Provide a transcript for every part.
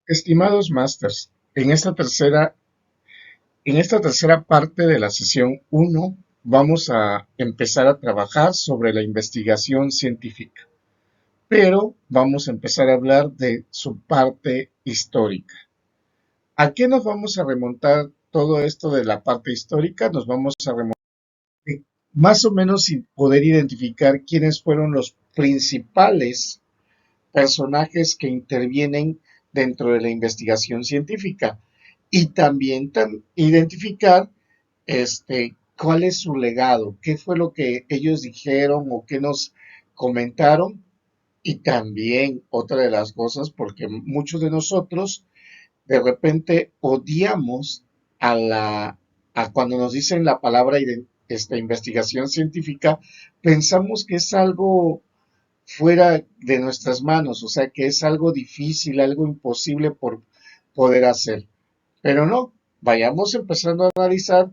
Estimados masters, en esta tercera parte de la sesión uno vamos a empezar a trabajar sobre la investigación científica, pero vamos a empezar a hablar de su parte histórica. ¿A qué nos vamos a remontar todo esto de la parte histórica? Nos vamos a remontar más o menos sin poder identificar quiénes fueron los principales personajes que intervienen dentro de la investigación científica y también identificar cuál es su legado, qué fue lo que ellos dijeron o qué nos comentaron. Y también otra de las cosas, porque muchos de nosotros de repente odiamos a cuando nos dicen la palabra investigación científica, pensamos que es algo fuera de nuestras manos, o sea que es algo difícil, algo imposible por poder hacer. Pero no, vayamos empezando a analizar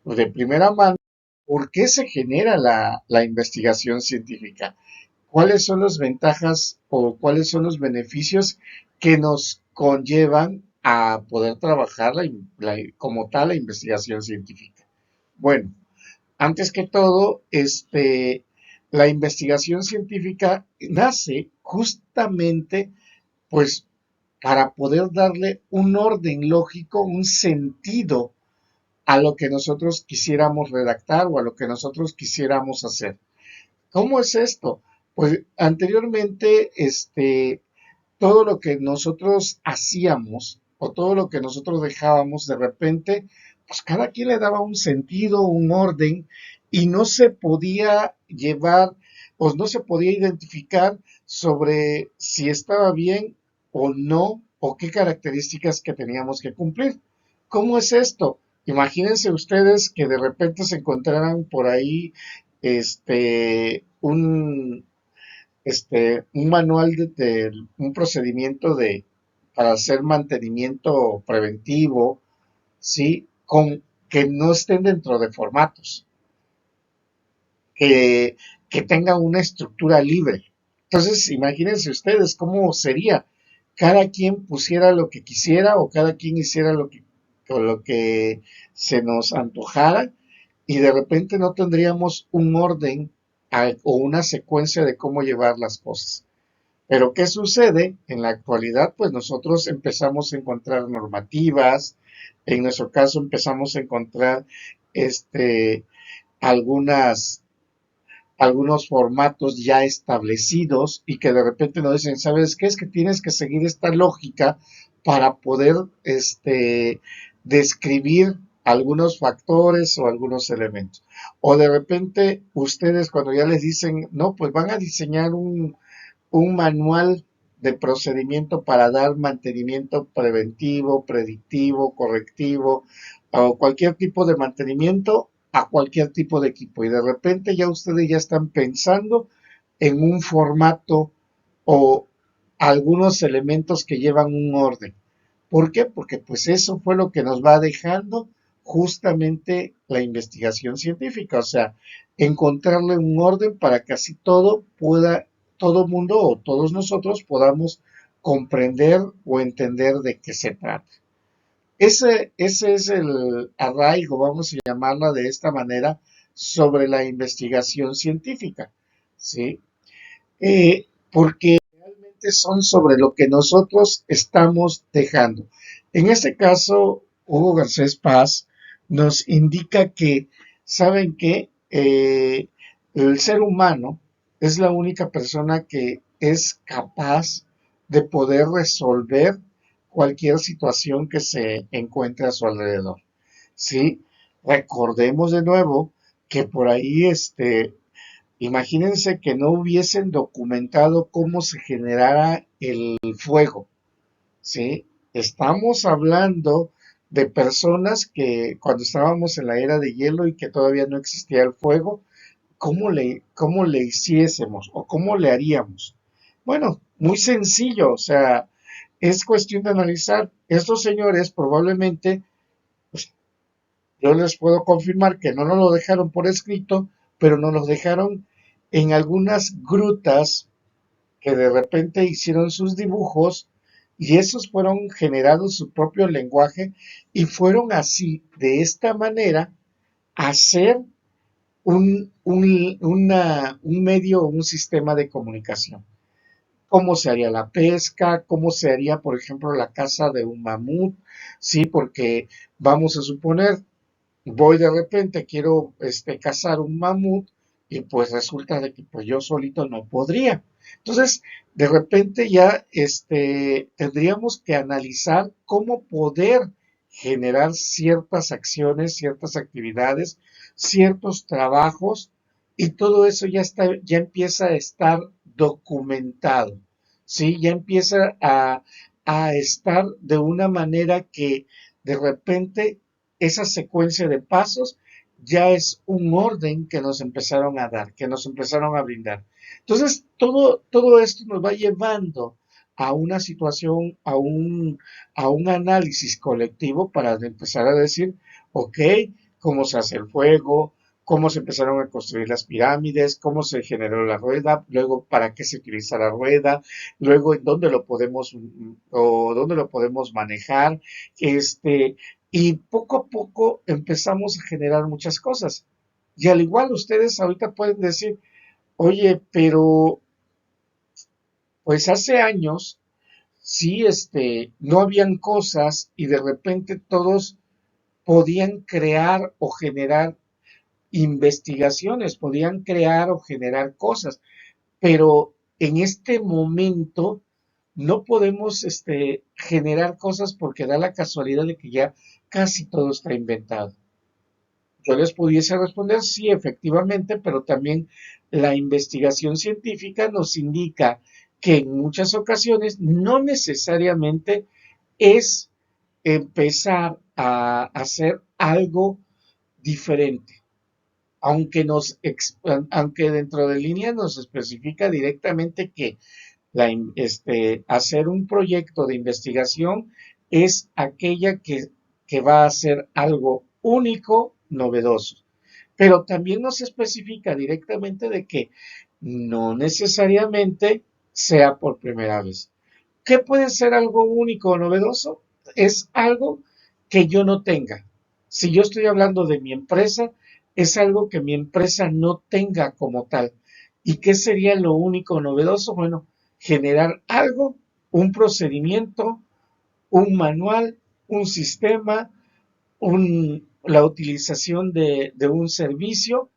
de primera mano por qué se genera la investigación científica, cuáles son las ventajas o cuáles son los beneficios que nos conllevan a poder trabajar como tal la investigación científica. Bueno, antes que todo, la investigación científica nace justamente, pues, para poder darle un orden lógico, un sentido a lo que nosotros quisiéramos redactar o a lo que nosotros quisiéramos hacer. ¿Cómo es esto? Pues anteriormente, todo lo que nosotros hacíamos o todo lo que nosotros dejábamos de repente, pues cada quien le daba un sentido, un orden y no se podía llevar, pues no se podía identificar sobre si estaba bien o no o qué características que teníamos que cumplir. ¿Cómo es esto? Imagínense ustedes que de repente se encontraran por ahí un manual un procedimiento para hacer mantenimiento preventivo, ¿sí? Que no estén dentro de formatos, que, que tengan una estructura libre. Entonces, imagínense ustedes cómo sería. Cada quien pusiera lo que quisiera o cada quien hiciera lo que se nos antojara y de repente no tendríamos un orden o una secuencia de cómo llevar las cosas. Pero ¿qué sucede? En la actualidad, pues nosotros empezamos a encontrar normativas, en nuestro caso empezamos a encontrar este, algunas, algunos formatos ya establecidos y que de repente nos dicen, ¿sabes qué? Es que tienes que seguir esta lógica para poder describir algunos factores o algunos elementos. O de repente ustedes cuando ya les dicen, no, pues van a diseñar un manual de procedimiento para dar mantenimiento preventivo, predictivo, correctivo o cualquier tipo de mantenimiento a cualquier tipo de equipo. Y de repente ya ustedes ya están pensando en un formato o algunos elementos que llevan un orden. ¿Por qué? Porque pues eso fue lo que nos va dejando justamente la investigación científica, o sea, encontrarle un orden para que así todo mundo o todos nosotros podamos comprender o entender de qué se trata. Ese es el arraigo, vamos a llamarla de esta manera, sobre la investigación científica, ¿sí? Porque realmente son sobre lo que nosotros estamos dejando. En este caso, Hugo Garcés Paz nos indica que, ¿saben qué? El ser humano es la única persona que es capaz de poder resolver cualquier situación que se encuentre a su alrededor. ¿Sí? Recordemos de nuevo que por ahí imagínense que no hubiesen documentado cómo se generara el fuego, ¿sí? Estamos hablando de personas que cuando estábamos en la era de hielo y que todavía no existía el fuego, ¿cómo le hiciésemos o cómo le haríamos? Bueno, muy sencillo, o sea, es cuestión de analizar. Estos señores probablemente, pues, yo les puedo confirmar que no nos lo dejaron por escrito, pero nos lo dejaron en algunas grutas que de repente hicieron sus dibujos y esos fueron generados su propio lenguaje y fueron así, de esta manera, hacer un medio o un sistema de comunicación. ¿Cómo se haría la pesca? ¿Cómo se haría, por ejemplo, la caza de un mamut? Sí, porque vamos a suponer, voy de repente, quiero cazar un mamut y pues resulta de que pues yo solito no podría. Entonces, de repente ya tendríamos que analizar cómo poder generar ciertas acciones, ciertas actividades, ciertos trabajos y todo eso ya está, ya empieza a estar documentado, ¿sí? Ya empieza a estar de una manera que de repente esa secuencia de pasos ya es un orden que nos empezaron a dar, que nos empezaron a brindar. Entonces, todo esto nos va llevando a una situación, a un análisis colectivo para empezar a decir, ok, cómo se hace el fuego, cómo se empezaron a construir las pirámides, cómo se generó la rueda, luego para qué se utiliza la rueda, luego en dónde lo podemos o dónde lo podemos manejar, y poco a poco empezamos a generar muchas cosas. Y al igual ustedes ahorita pueden decir, oye, pero pues hace años sí, no habían cosas y de repente todos podían crear o generar investigaciones, podían crear o generar cosas, pero en este momento no podemos generar cosas porque da la casualidad de que ya casi todo está inventado. Yo les pudiese responder, sí, efectivamente, pero también la investigación científica nos indica que en muchas ocasiones no necesariamente es empezar a hacer algo diferente, aunque aunque dentro de línea nos especifica directamente que hacer un proyecto de investigación es aquella que va a ser algo único, novedoso. Pero también nos especifica directamente de que no necesariamente sea por primera vez. ¿Qué puede ser algo único o novedoso? Es algo que yo no tenga. Si yo estoy hablando de mi empresa, es algo que mi empresa no tenga como tal. ¿Y qué sería lo único novedoso? Bueno, generar algo, un procedimiento, un manual, un sistema, la utilización de un servicio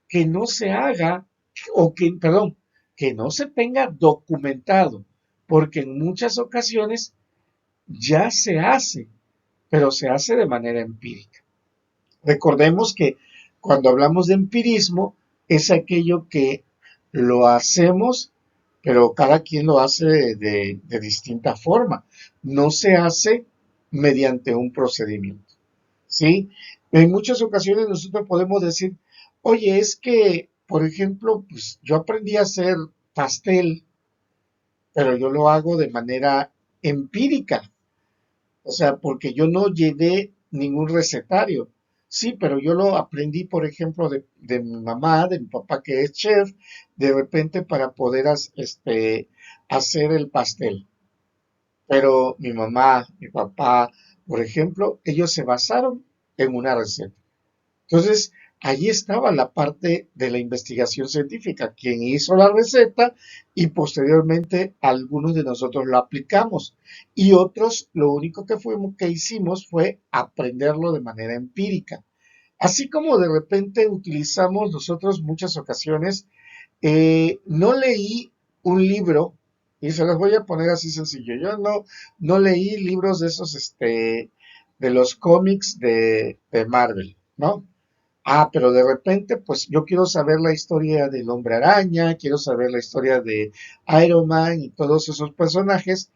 que no se haga o que, perdón, que no se tenga documentado, porque en muchas ocasiones ya se hace, pero se hace de manera empírica. Recordemos que cuando hablamos de empirismo es aquello que lo hacemos, pero cada quien lo hace de distinta forma. No se hace mediante un procedimiento. ¿Sí? En muchas ocasiones nosotros podemos decir, oye, es que, por ejemplo, pues yo aprendí a hacer pastel, pero yo lo hago de manera empírica, o sea, porque yo no llevé ningún recetario. Sí, pero yo lo aprendí, por ejemplo, de mi mamá, de mi papá que es chef, de repente para poder hacer el pastel. Pero mi mamá, mi papá, por ejemplo, ellos se basaron en una receta. Entonces, allí estaba la parte de la investigación científica, quien hizo la receta y posteriormente algunos de nosotros lo aplicamos y otros lo único que hicimos fue aprenderlo de manera empírica. Así como de repente utilizamos nosotros muchas ocasiones, no leí un libro, y se los voy a poner así sencillo, yo no leí libros de esos, de los cómics de Marvel, ¿no? Ah, pero de repente, pues yo quiero saber la historia del Hombre Araña, quiero saber la historia de Iron Man y todos esos personajes,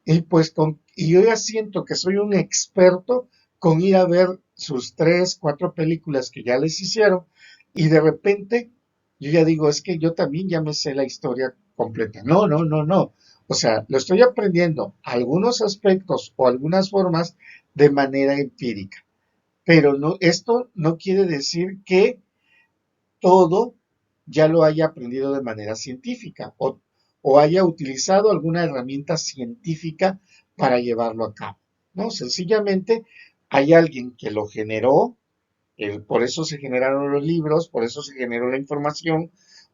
y pues y yo ya siento que soy un experto con ir a ver sus tres, cuatro películas que ya les hicieron, y de repente yo ya digo, es que yo también ya me sé la historia completa. No, no, no, no. O sea, lo estoy aprendiendo algunos aspectos o algunas formas de manera empírica. Pero no, esto no quiere decir que todo ya lo haya aprendido de manera científica o haya utilizado alguna herramienta científica para llevarlo a cabo. No, sencillamente hay alguien que lo generó, por eso se generaron los libros, por eso se generó la información,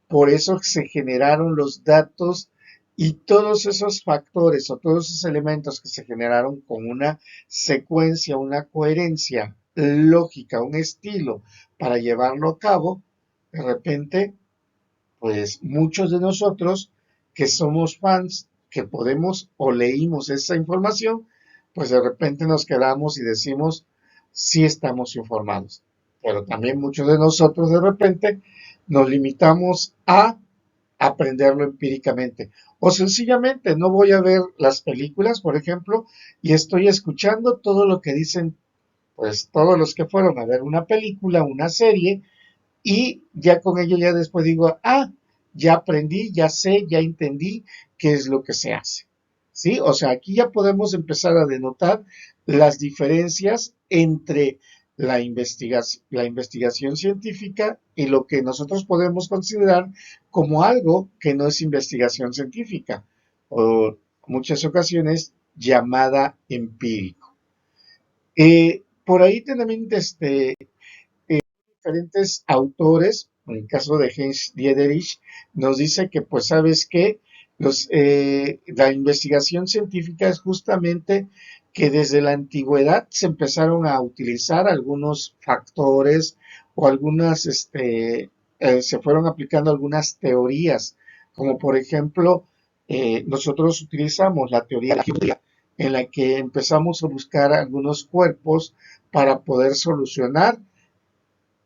por eso se generaron los datos y todos esos factores o todos esos elementos que se generaron con una secuencia, una coherencia lógica, un estilo para llevarlo a cabo, de repente, pues muchos de nosotros que somos fans, que podemos o leímos esa información, pues de repente nos quedamos y decimos, sí estamos informados. Pero también muchos de nosotros de repente nos limitamos a aprenderlo empíricamente. O sencillamente no voy a ver las películas, por ejemplo, y estoy escuchando todo lo que dicen, pues todos los que fueron a ver una película, una serie, y ya con ello ya después digo, ya aprendí, ya sé, ya entendí qué es lo que se hace. ¿Sí? O sea, aquí ya podemos empezar a denotar las diferencias entre la investigación científica y lo que nosotros podemos considerar como algo que no es investigación científica, o muchas ocasiones llamada empírico. Por ahí también diferentes autores, en el caso de Heinz Diederich, nos dice que, pues, ¿sabes qué? La investigación científica es justamente que desde la antigüedad se empezaron a utilizar algunos factores o se fueron aplicando algunas teorías, como por ejemplo, nosotros utilizamos la teoría de la geometría, en la que empezamos a buscar algunos cuerpos para poder solucionar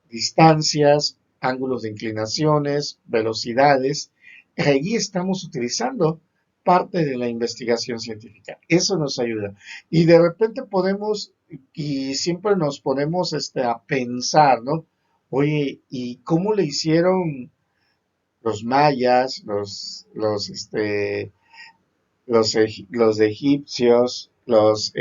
distancias, ángulos de inclinaciones, velocidades. Allí estamos utilizando parte de la investigación científica. Eso nos ayuda. Y de repente podemos, y siempre nos ponemos a pensar, ¿no? Oye, ¿y cómo le hicieron los mayas, los egipcios, los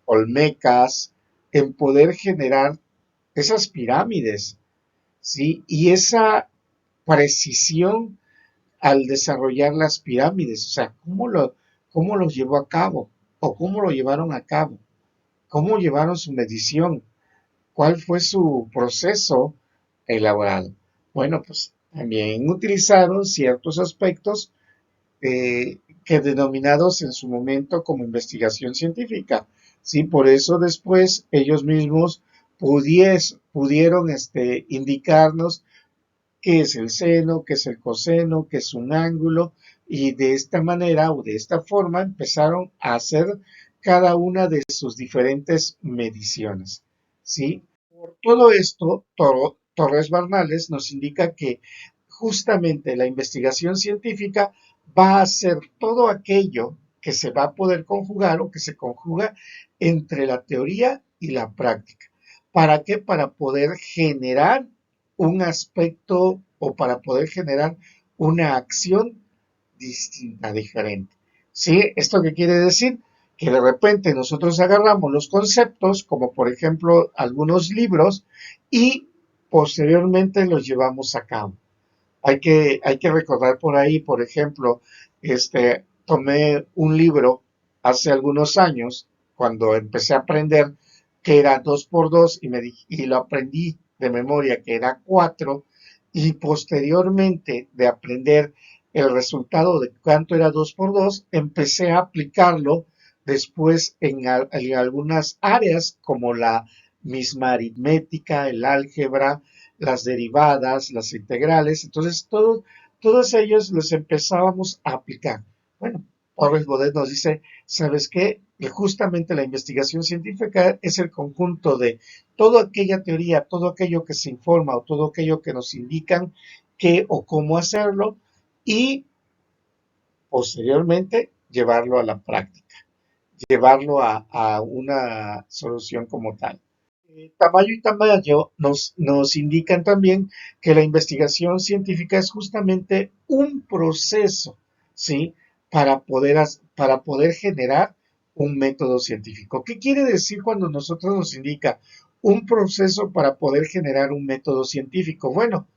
olmecas, en poder generar esas pirámides, ¿sí? Y esa precisión al desarrollar las pirámides, o sea, cómo los llevó a cabo? ¿O cómo lo llevaron a cabo? ¿Cómo llevaron su medición? ¿Cuál fue su proceso elaborado? Bueno, pues también utilizaron ciertos aspectos que denominados en su momento como investigación científica. Sí, por eso después ellos mismos pudieron indicarnos qué es el seno, qué es el coseno, qué es un ángulo, y de esta manera o de esta forma empezaron a hacer cada una de sus diferentes mediciones. ¿Sí? Por todo esto, Torres Barnales nos indica que justamente la investigación científica va a ser todo aquello que se va a poder conjugar o que se conjuga entre la teoría y la práctica. ¿Para qué? Para poder generar un aspecto o para poder generar una acción distinta, diferente. ¿Sí? ¿Esto qué quiere decir? Que de repente nosotros agarramos los conceptos, como por ejemplo algunos libros, y posteriormente los llevamos a cabo. Hay que recordar por ahí, por ejemplo, tomé un libro hace algunos años, cuando empecé a aprender que era 2 por 2 y lo aprendí de memoria que era 4, y posteriormente de aprender el resultado de cuánto era 2 por 2 empecé a aplicarlo después en algunas áreas como la misma aritmética, el álgebra, las derivadas, las integrales. Entonces, todos ellos los empezábamos a aplicar. Bueno, Torres Bodet nos dice, ¿sabes qué? Que justamente la investigación científica es el conjunto de toda aquella teoría, todo aquello que se informa o todo aquello que nos indican qué o cómo hacerlo, y posteriormente llevarlo a la práctica, llevarlo a una solución como tal. Tamayo y Tamayo nos indican también que la investigación científica es justamente un proceso, ¿sí? Para poder generar un método científico. ¿Qué quiere decir cuando nosotros nos indica un proceso para poder generar un método científico? Bueno,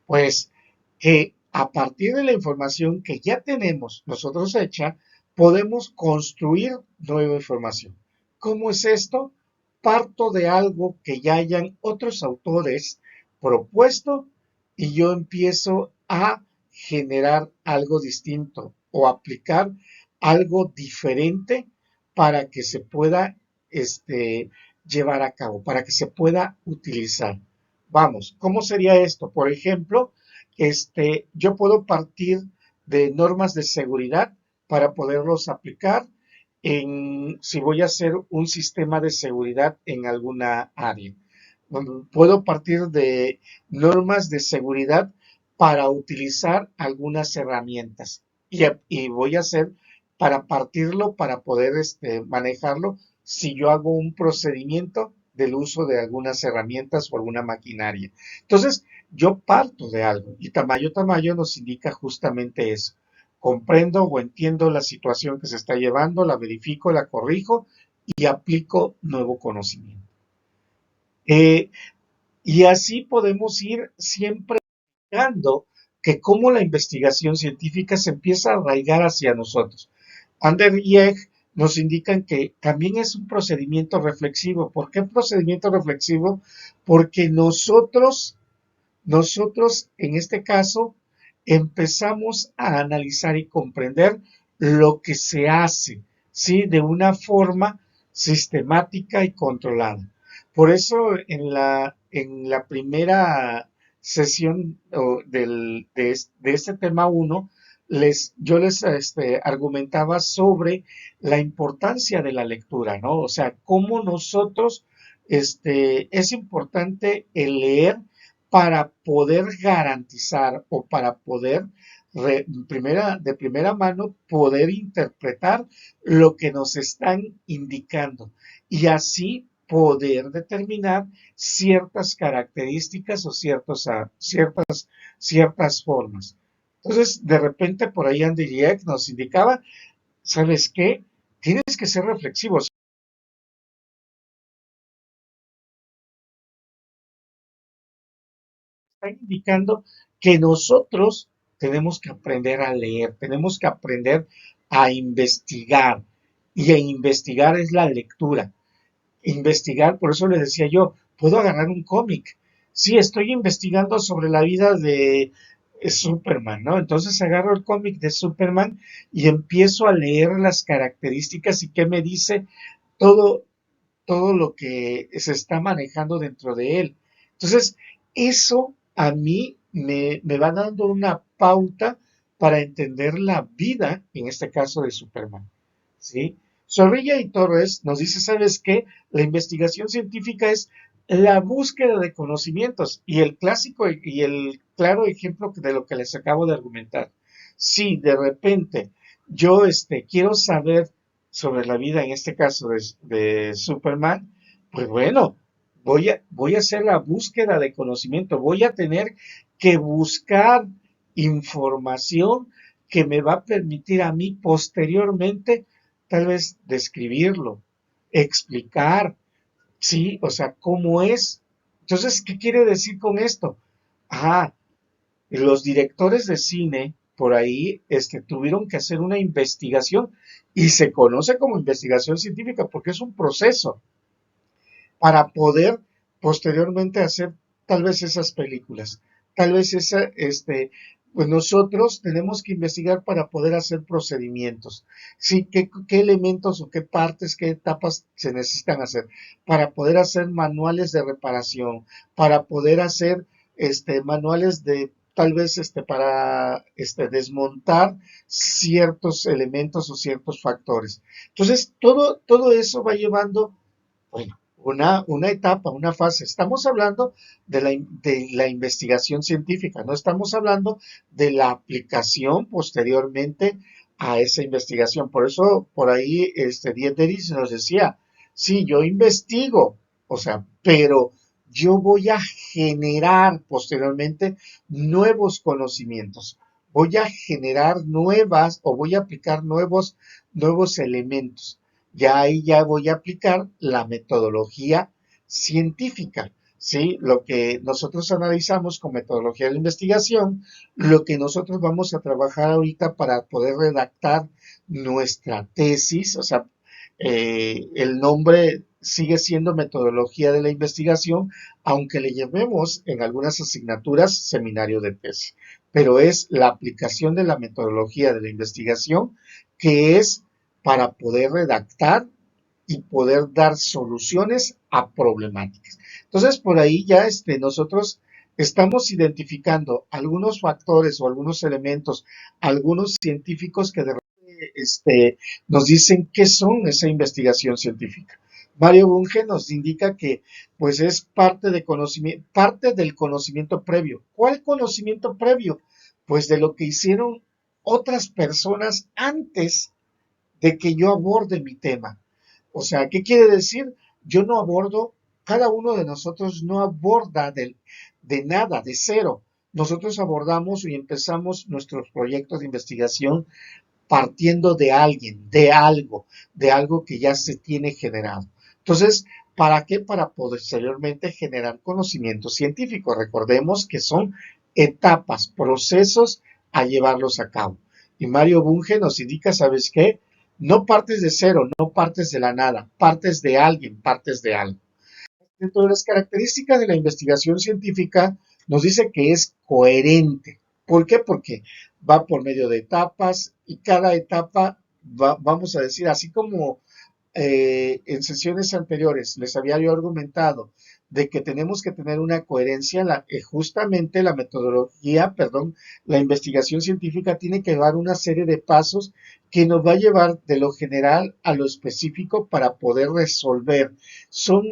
pues que a partir de la información que ya tenemos nosotros hecha, podemos construir nueva información. ¿Cómo es esto? Parto de algo que ya hayan otros autores propuesto y yo empiezo a generar algo distinto o aplicar algo diferente para que se pueda llevar a cabo, para que se pueda utilizar. Vamos, ¿cómo sería esto? Por ejemplo, yo puedo partir de normas de seguridad para poderlos aplicar si voy a hacer un sistema de seguridad en alguna área. Puedo partir de normas de seguridad para utilizar algunas herramientas y voy a hacer para partirlo, para poder manejarlo, si yo hago un procedimiento del uso de algunas herramientas o alguna maquinaria. Entonces, yo parto de algo y Tamayo nos indica justamente eso. Comprendo o entiendo la situación que se está llevando, la verifico, la corrijo y aplico nuevo conocimiento. Eh, y así podemos ir siempre dando que cómo la investigación científica se empieza a arraigar hacia nosotros. Ander y Egg nos indican que también es un procedimiento reflexivo. ¿Por qué procedimiento reflexivo? Porque nosotros en este caso empezamos a analizar y comprender lo que se hace, ¿sí? De una forma sistemática y controlada. Por eso en la primera sesión de este tema 1, yo les argumentaba sobre la importancia de la lectura, ¿no? O sea, cómo nosotros, es importante el leer para poder garantizar o para poder de primera mano poder interpretar lo que nos están indicando y así poder determinar ciertas características o ciertas formas. Entonces, de repente por ahí Andy Dieck nos indicaba, ¿sabes qué? Tienes que ser reflexivos. Está indicando que nosotros tenemos que aprender a leer, tenemos que aprender a investigar. Y a investigar es la lectura. Investigar, por eso le decía yo, puedo agarrar un cómic. Sí, estoy investigando sobre la vida de Superman, ¿no? Entonces agarro el cómic de Superman y empiezo a leer las características y qué me dice todo, todo lo que se está manejando dentro de él. Entonces, eso a mí me va dando una pauta para entender la vida, en este caso de Superman. ¿Sí? Zorrilla y Torres nos dice, ¿sabes qué? La investigación científica es la búsqueda de conocimientos y el clásico y el claro ejemplo de lo que les acabo de argumentar. Si de repente yo quiero saber sobre la vida, en este caso de Superman, pues bueno, voy a hacer la búsqueda de conocimiento, voy a tener que buscar información que me va a permitir a mí posteriormente tal vez describirlo, explicar, sí, o sea, cómo es. Entonces, ¿qué quiere decir con esto? Ah, los directores de cine por ahí tuvieron que hacer una investigación y se conoce como investigación científica porque es un proceso para poder posteriormente hacer tal vez esas películas. Tal vez pues nosotros tenemos que investigar para poder hacer procedimientos. Sí, qué elementos o qué partes, qué etapas se necesitan hacer para poder hacer manuales de reparación, para poder hacer manuales de tal vez para desmontar ciertos elementos o ciertos factores. Entonces, todo eso va llevando, bueno, una etapa, una fase. Estamos hablando de la investigación científica, no estamos hablando de la aplicación posteriormente a esa investigación. Por eso, por ahí, Dieterich nos decía, sí, yo investigo, o sea, pero yo voy a generar posteriormente nuevos conocimientos. Voy a generar nuevas o voy a aplicar nuevos elementos. Ya ahí ya voy a aplicar la metodología científica. ¿sí? Lo que nosotros analizamos con metodología de la investigación, lo que nosotros vamos a trabajar ahorita para poder redactar nuestra tesis, o sea, el nombre sigue siendo metodología de la investigación, aunque le llamemos en algunas asignaturas seminario de tesis, pero es la aplicación de la metodología de la investigación que es para poder redactar y poder dar soluciones a problemáticas. Entonces, por ahí ya nosotros estamos identificando algunos factores o algunos elementos, algunos científicos que de repente nos dicen qué son esa investigación científica. Mario Bunge nos indica que pues es parte de conocimiento, parte del conocimiento previo. ¿Cuál conocimiento previo? Pues de lo que hicieron otras personas antes de que yo aborde mi tema. O sea, ¿qué quiere decir? Yo no abordo, cada uno de nosotros no aborda de nada, de cero. Nosotros abordamos y empezamos nuestros proyectos de investigación partiendo de alguien, de algo que ya se tiene generado. Entonces, ¿para qué? Para posteriormente generar conocimiento científico. Recordemos que son etapas, procesos a llevarlos a cabo. Y Mario Bunge nos indica, ¿sabes qué? No partes de cero, no partes de la nada, partes de alguien, partes de algo. Dentro de las características de la investigación científica, nos dice que es coherente. ¿Por qué? Porque va por medio de etapas y cada etapa, vamos a decir, así como en sesiones anteriores les había yo argumentado de que tenemos que tener una coherencia, justamente la metodología, perdón, la investigación científica tiene que llevar una serie de pasos que nos va a llevar de lo general a lo específico para poder resolver. Son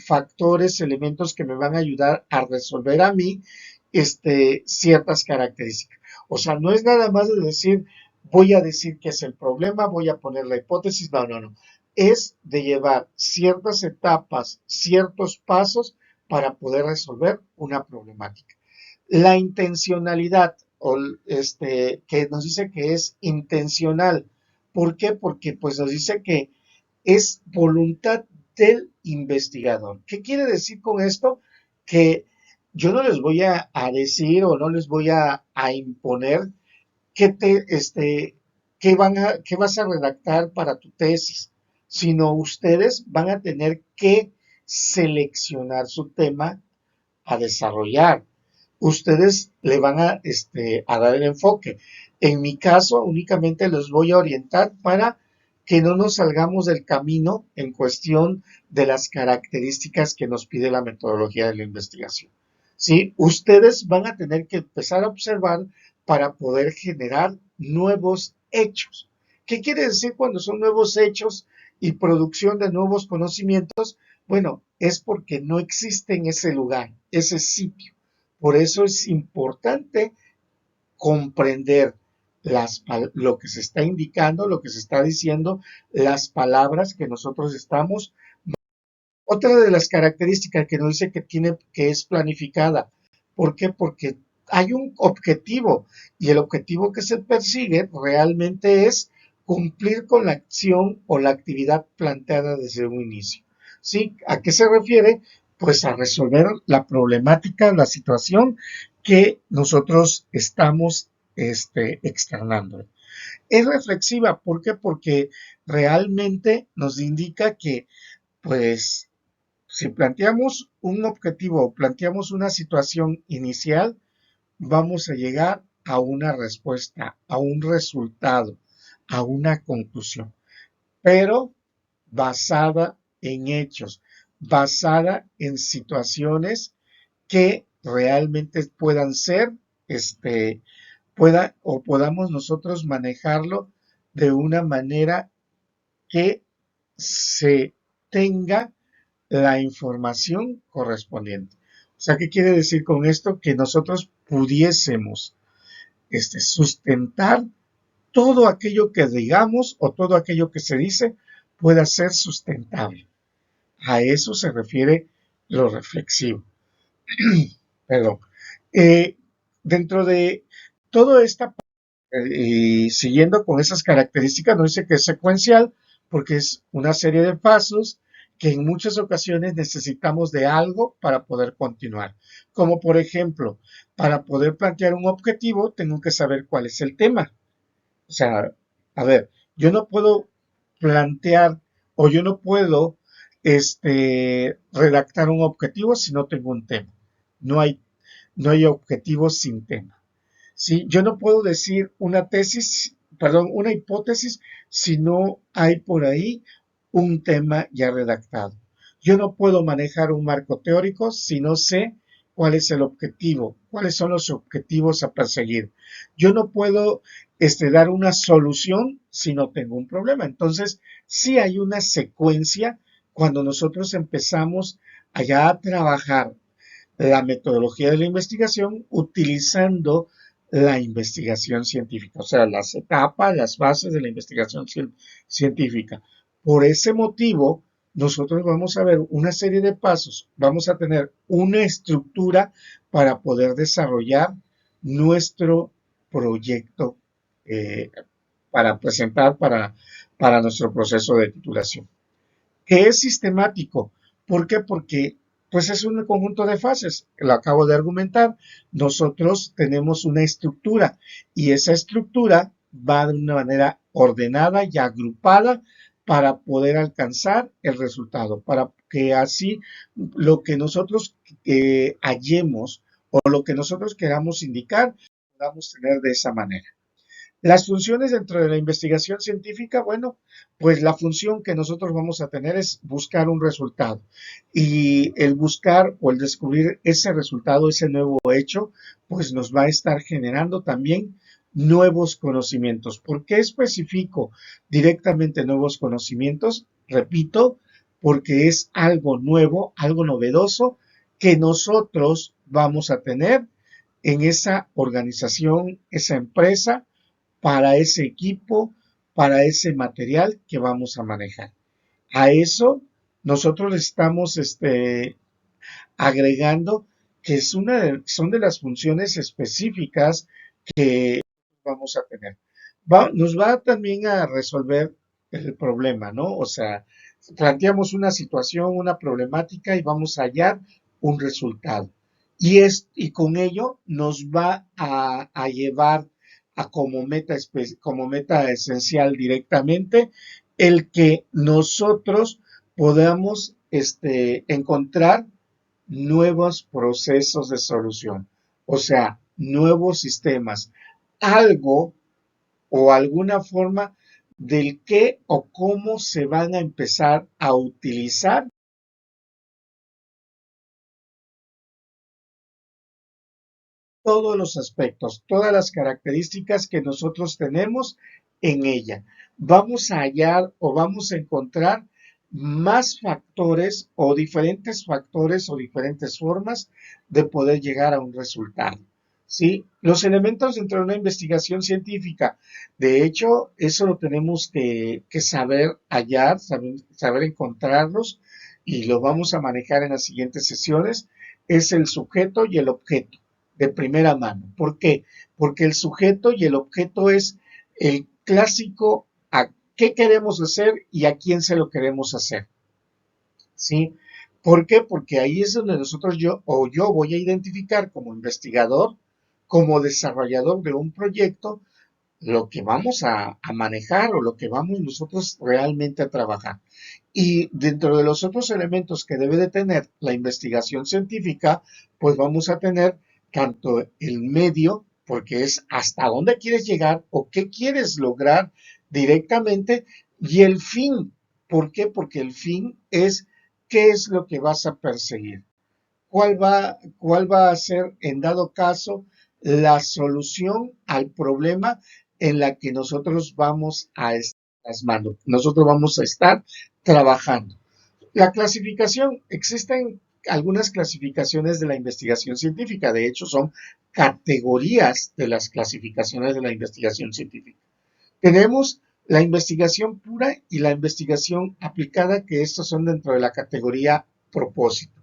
factores, elementos que me van a ayudar a resolver a mí ciertas características. O sea, no es nada más de decir, voy a decir qué es el problema, voy a poner la hipótesis, no, no, no. Es de llevar ciertas etapas, ciertos pasos para poder resolver una problemática. La intencionalidad, que nos dice que es intencional. ¿Por qué? Porque pues nos dice que es voluntad del investigador. ¿Qué quiere decir con esto? Que yo no les voy a decir o no les voy a imponer qué, qué vas a redactar para tu tesis, sino ustedes van a tener que seleccionar su tema a desarrollar. Ustedes le van a dar el enfoque. En mi caso, únicamente los voy a orientar para que no nos salgamos del camino en cuestión de las características que nos pide la metodología de la investigación. ¿Sí? Ustedes van a tener que empezar a observar para poder generar nuevos hechos. ¿Qué quiere decir cuando son nuevos hechos y producción de nuevos conocimientos? Bueno, es porque no existe en ese lugar, ese sitio. Por eso es importante comprender lo que se está indicando, lo que se está diciendo, las palabras que nosotros estamos. Otra de las características que nos dice que tiene, que es planificada. ¿Por qué? Porque hay un objetivo y el objetivo que se persigue realmente es cumplir con la acción o la actividad planteada desde un inicio. ¿Sí? ¿A qué se refiere? Pues a resolver la problemática, la situación que nosotros estamos externando. Es reflexiva, ¿por qué? Porque realmente nos indica que, pues, si planteamos un objetivo, planteamos una situación inicial, vamos a llegar a una respuesta, a un resultado, a una conclusión, pero basada en hechos, basada en situaciones que realmente puedan ser, o podamos nosotros manejarlo de una manera que se tenga la información correspondiente. O sea, ¿qué quiere decir con esto? Que nosotros pudiésemos sustentar todo aquello que digamos o todo aquello que se dice pueda ser sustentable. A eso se refiere lo reflexivo. Perdón. Eh, Dentro de todo esta, y siguiendo con esas características, no dice que es secuencial porque es una serie de pasos que en muchas ocasiones necesitamos de algo para poder continuar. Como por ejemplo, para poder plantear un objetivo, tengo que saber cuál es el tema. O sea, a ver, yo no puedo plantear o yo no puedo redactar un objetivo si no tengo un tema. No hay, no hay objetivos sin tema. ¿Sí? Yo no puedo decir una tesis, perdón, una hipótesis si no hay por ahí un tema ya redactado. Yo no puedo manejar un marco teórico si no sé cuál es el objetivo, cuáles son los objetivos a perseguir. Yo no puedo dar una solución si no tengo un problema. Entonces, sí hay una secuencia cuando nosotros empezamos allá a trabajar la metodología de la investigación utilizando la investigación científica, o sea, las etapas, las bases de la investigación científica. Por ese motivo, nosotros vamos a ver una serie de pasos, vamos a tener una estructura para poder desarrollar nuestro proyecto para presentar para nuestro proceso de titulación que es sistemático. ¿Por qué? Porque pues es un conjunto de fases, lo acabo de argumentar. Nosotros tenemos una estructura y esa estructura va de una manera ordenada y agrupada para poder alcanzar el resultado, para que así lo que nosotros hallemos o lo que nosotros queramos indicar, podamos tener de esa manera. Las funciones dentro de la investigación científica, bueno, pues la función que nosotros vamos a tener es buscar un resultado. Y el buscar o el descubrir ese resultado, ese nuevo hecho, pues nos va a estar generando también nuevos conocimientos. ¿Por qué especifico directamente nuevos conocimientos? Repito, porque es algo nuevo, algo novedoso que nosotros vamos a tener en esa organización, esa empresa para ese equipo, para ese material que vamos a manejar. A eso nosotros le estamos agregando que son de las funciones específicas que vamos a tener. Nos va también a resolver el problema, ¿no? O sea, planteamos una situación, una problemática y vamos a hallar un resultado. Y con ello nos va a llevar a como meta esencial directamente el que nosotros podamos encontrar nuevos procesos de solución, o sea, nuevos sistemas, algo o alguna forma del qué o cómo se van a empezar a utilizar todos los aspectos, todas las características que nosotros tenemos en ella. Vamos a hallar o vamos a encontrar más factores o diferentes formas de poder llegar a un resultado. ¿Sí? Los elementos dentro de una investigación científica, de hecho, eso lo tenemos que saber hallar, saber encontrarlos y lo vamos a manejar en las siguientes sesiones, es el sujeto y el objeto de primera mano. ¿Por qué? Porque el sujeto y el objeto es el clásico a qué queremos hacer y a quién se lo queremos hacer. ¿Sí? ¿Por qué? Porque ahí es donde yo voy a identificar como investigador, como desarrollador de un proyecto, lo que vamos a manejar o lo que vamos nosotros realmente a trabajar. Y dentro de los otros elementos que debe de tener la investigación científica, pues vamos a tener tanto el medio, porque es hasta dónde quieres llegar o qué quieres lograr directamente, y el fin. ¿Por qué? Porque el fin es qué es lo que vas a perseguir. Cuál va a ser, en dado caso, la solución al problema en la que nosotros vamos a estar plasmando, nosotros vamos a estar trabajando. La clasificación, existen algunas clasificaciones de la investigación científica, de hecho son categorías de las clasificaciones de la investigación científica. Tenemos la investigación pura y la investigación aplicada, que estos son dentro de la categoría propósito.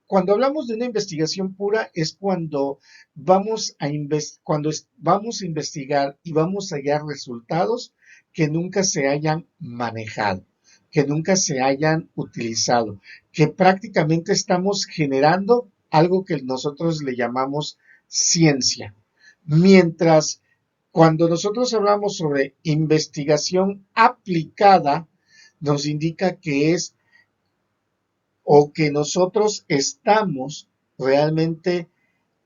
Cuando hablamos de una investigación pura es cuando vamos a investigar y vamos a hallar resultados que nunca se hayan manejado. que nunca se hayan utilizado, que prácticamente estamos generando algo que nosotros le llamamos ciencia. Mientras cuando nosotros hablamos sobre investigación aplicada, nos indica que es o que nosotros estamos realmente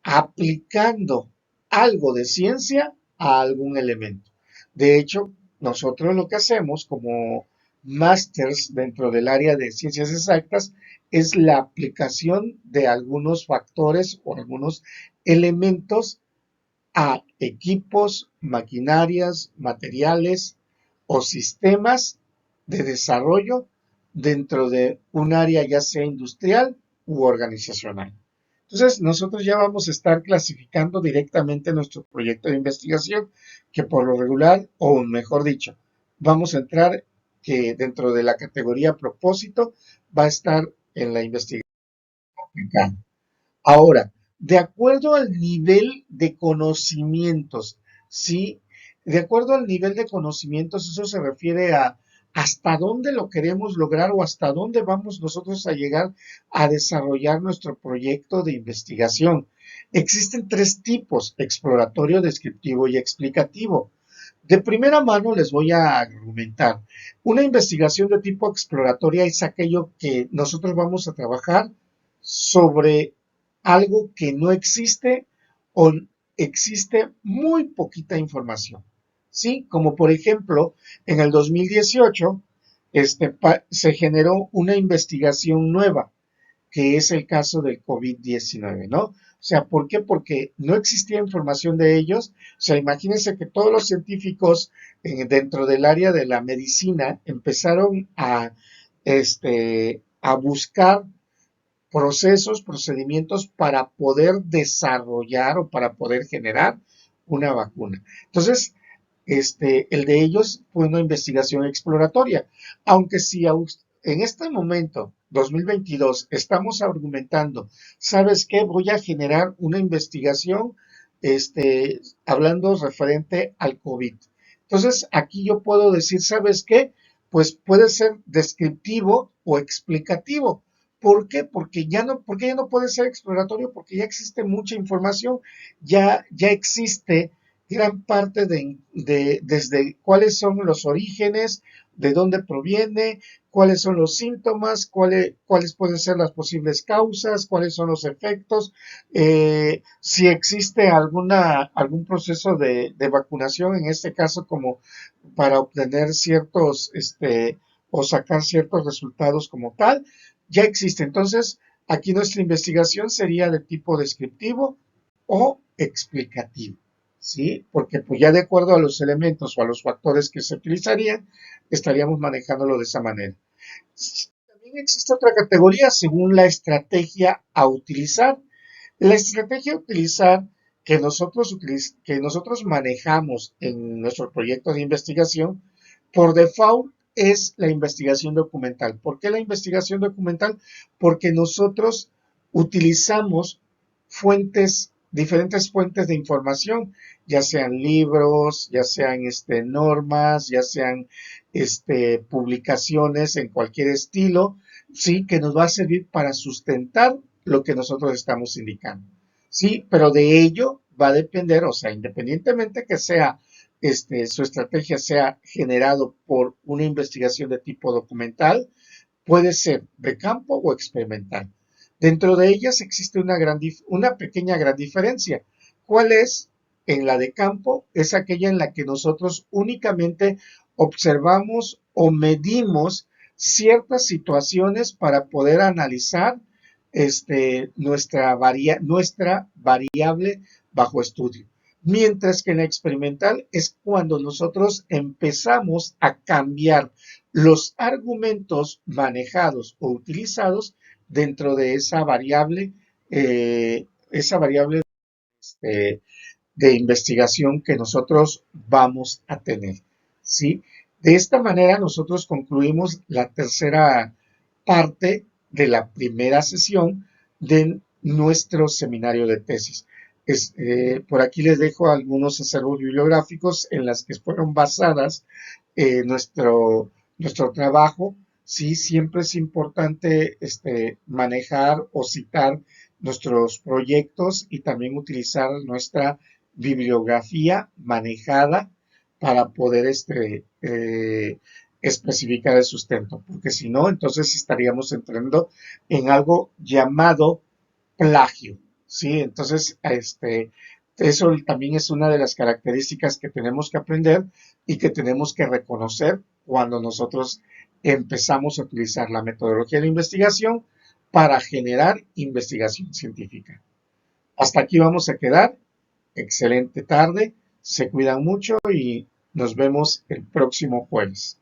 aplicando algo de ciencia a algún elemento. De hecho, nosotros lo que hacemos como másters dentro del área de ciencias exactas es la aplicación de algunos factores o algunos elementos a equipos, maquinarias, materiales o sistemas de desarrollo dentro de un área ya sea industrial u organizacional. Entonces, nosotros ya vamos a estar clasificando directamente nuestro proyecto de investigación, que por lo regular, o mejor dicho, vamos a entrar que dentro de la categoría propósito va a estar en la investigación aplicada. Ahora, de acuerdo al nivel de conocimientos, ¿sí? De acuerdo al nivel de conocimientos, eso se refiere a hasta dónde lo queremos lograr o hasta dónde vamos nosotros a llegar a desarrollar nuestro proyecto de investigación. Existen tres tipos: exploratorio, descriptivo y explicativo. De primera mano les voy a argumentar. Una investigación de tipo exploratoria es aquello que nosotros vamos a trabajar sobre algo que no existe o existe muy poquita información. ¿Sí? Como por ejemplo, en el 2018 se generó una investigación nueva, que es el caso del COVID-19, ¿no? O sea, ¿por qué? Porque no existía información de ellos. O sea, imagínense que todos los científicos dentro del área de la medicina empezaron a buscar procesos, procedimientos para poder desarrollar o para poder generar una vacuna. Entonces, el de ellos fue una investigación exploratoria, aunque si en este momento, 2022, estamos argumentando, ¿sabes qué? Voy a generar una investigación, hablando referente al COVID. Entonces, aquí yo puedo decir, ¿sabes qué? Pues puede ser descriptivo o explicativo. ¿Por qué? Porque ya no puede ser exploratorio, porque ya existe mucha información, ya existe gran parte desde cuáles son los orígenes, de dónde proviene, cuáles son los síntomas, cuáles pueden ser las posibles causas, cuáles son los efectos, si existe algún proceso de vacunación, en este caso como para obtener ciertos, o sacar ciertos resultados como tal, ya existe. Entonces, aquí nuestra investigación sería de tipo descriptivo o explicativo. ¿Sí? Porque pues ya de acuerdo a los elementos o a los factores que se utilizarían, estaríamos manejándolo de esa manera. También existe otra categoría según la estrategia a utilizar. La estrategia a utilizar que nosotros manejamos en nuestro proyecto de investigación, por default es la investigación documental. ¿Por qué la investigación documental? Porque nosotros utilizamos diferentes fuentes de información, ya sean libros, ya sean normas, ya sean publicaciones en cualquier estilo, sí, que nos va a servir para sustentar lo que nosotros estamos indicando. Sí, pero de ello va a depender, o sea, independientemente que sea su estrategia sea generado por una investigación de tipo documental, puede ser de campo o experimental. Dentro de ellas existe una pequeña gran diferencia. ¿Cuál es? En la de campo es aquella en la que nosotros únicamente observamos o medimos ciertas situaciones para poder analizar nuestra variable bajo estudio. Mientras que en la experimental es cuando nosotros empezamos a cambiar los argumentos manejados o utilizados dentro de esa variable eh, de investigación que nosotros vamos a tener. ¿Sí? De esta manera nosotros concluimos la tercera parte de la primera sesión de nuestro seminario de tesis. Por aquí les dejo algunos acervos bibliográficos en las que fueron basadas nuestro trabajo sí, siempre es importante manejar o citar nuestros proyectos y también utilizar nuestra bibliografía manejada para poder especificar el sustento, porque si no, entonces estaríamos entrando en algo llamado plagio, ¿sí? Entonces, eso también es una de las características que tenemos que aprender y que tenemos que reconocer cuando nosotros empezamos a utilizar la metodología de investigación para generar investigación científica. Hasta aquí vamos a quedar. Excelente tarde, se cuidan mucho y nos vemos el próximo jueves.